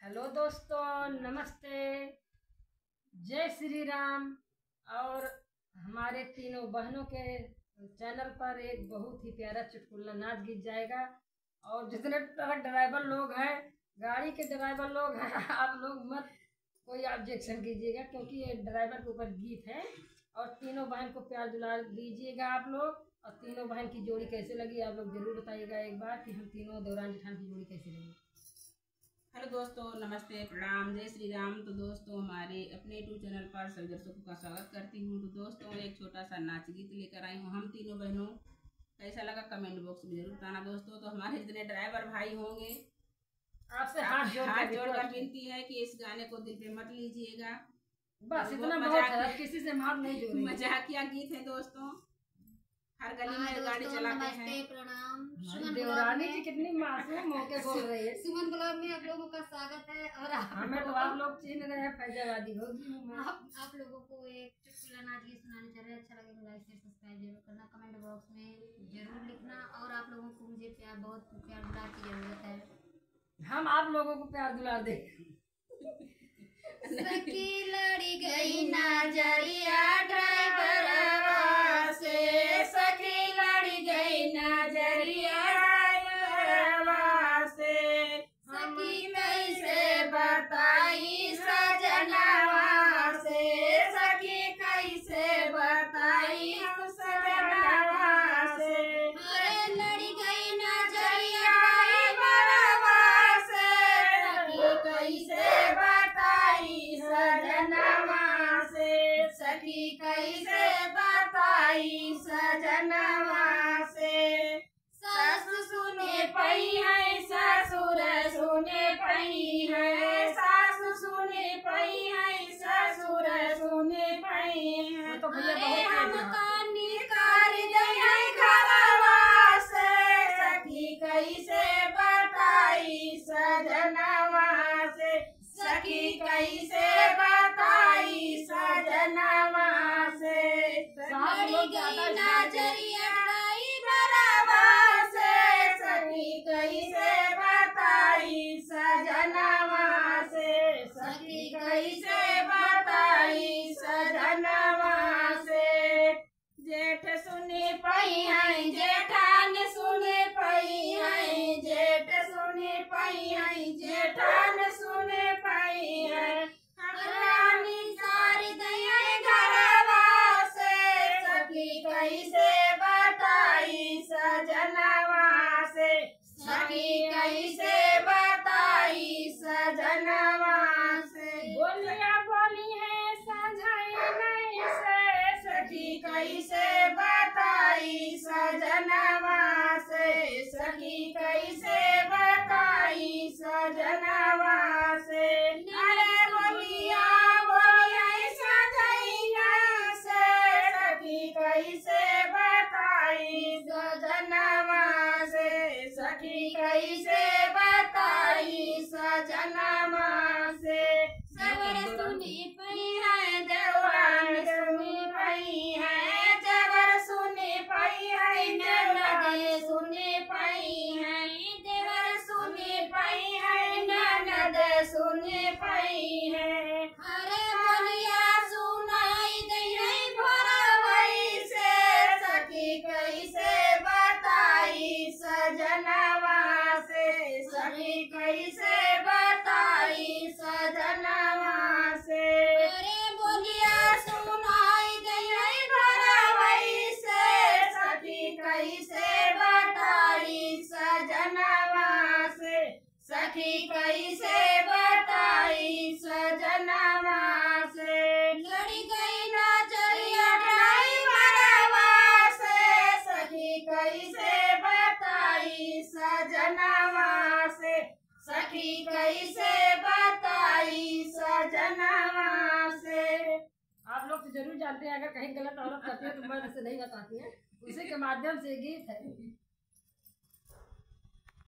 Hello दोस्तों, नमस्ते, जय श्री राम। और हमारे तीनों बहनों के चैनल पर एक बहुत ही प्यारा चुटकुला नाच गीत जाएगा। और जितने ट्रक ड्राइवर लोग हैं, गाड़ी के ड्राइवर लोग हैं, आप लोग मत कोई ऑब्जेक्शन कीजिएगा, क्योंकि ये ड्राइवर के ऊपर गीत है। और तीनों बहन को प्यार दुलार दीजिएगा आप लोग। और तीनों बहन की जोड़ी कैसे लगी आप लोग जरूर बताइएगा एक बार कि हम तीनों दौरान जेठान की जोड़ी कैसी लगी। हेलो दोस्तों, नमस्ते, प्रणाम, जय श्री राम। तो दोस्तों, हमारे अपने यूट्यूब चैनल पर सभी दर्शकों का स्वागत करती हूँ। तो दोस्तों, एक छोटा सा नाच गीत लेकर आई हूँ। हम तीनों बहनों कैसा लगा कमेंट बॉक्स में जरूर बताना। दोस्तों, तो हमारे जितने ड्राइवर भाई होंगे आपसे हाथ जोड़कर विनती है कि इस गाने को दिल पे मत लीजिएगा। बस इतना बहुत है, किसी से हाथ नहीं जोड़ेंगे। मजाकिया गीत है दोस्तों, हर गली में गाड़ी चलाते हैं। नमस्ते, प्रणाम। देवरानी जी कितनी मासूम होके बोल रही है। सुमन ब्लॉग में आप लोगों का स्वागत है। और हमें तो आप लोग चिन्ह रहे हैं, फैजाबादी होगी। आप लोगों को एक चुटकुला नाच गीत सुनाने चल रहे हैं। अच्छा लगे तो लाइक शेयर सब्सक्राइब जरूर करना, कमेंट बॉक्स में जरूर लिखना। और आप लोगों को मुझे बहुत प्यार दुलार की जरूरत है। हम आप लोगों को प्यार दुलार दे। सखी लड़ी गई नजरिया ड्राइवर से, सखी लड़ी गई नजरिया ड्राइवर से, सखी कैसे बताई सजनवा से, सखी कैसे बताई सजनवा से। अरे लड़ी गई नजरिया ड्राइवर से, सखी कैसे बताई सजनवा से, सखी कैसे बताई सजनवा से। सास सुने पई है, ससुर सुने पई है, सास सुने पई है, ससुर सुने पई है। तो भैया बहुत कानी कर दे है घरवा से, सखी कैसे बताई सजनवा से, सखी कैसे बताई सजनवा से। लड़ी गई नजरिया ड्राइवरवा से, सखी कैसे बताई सजनवा से, सखी कैसे बताई सजनवा से। जेठ सुने पई है, जेठान सुने पई है, जेठ सुने पई है, जेठान सुने पई है। रानी सारी दया घरवा से, सखी कैसे बताई सजनवा से, सखी कैसे बताई सजनवा से। बोलिया बोली है समझाई नहीं से, सखी कैसे बताई सजनवा से, सखी कैसे बताई सजनवा से। अरे बोलिया बोलिया सजैया से, सखी कैसे बताई सजनवा से, सखी कैसे बताई सजनवा से। सवर सुनी पई है, देवान सुनी पई है, जवर सुनी पई है, ननद सुनी पई है, देवर सुनी पई है, ननद सुनी पई है। अरे बोलिया सुनाई दे है भोरवई से, सखी कैसे बताई सजनवा से, सखी कैसे बताई सजनवा से। अरे बोलिया सुनाई दे है भोरवई से, सखी कैसे बताई सजनवा से, सखी कैसे बताई सजनवा से। लड़ी गई नजरिया ड्राइवरवा से, सखी कैसे बताई सजनवा से, सखी कैसे बताई सजनवा से। आप लोग तो जरूर जानते हैं, अगर कहीं गलत औरत करती है तो मर्द से नहीं बताती है। उसी के माध्यम से गीत है।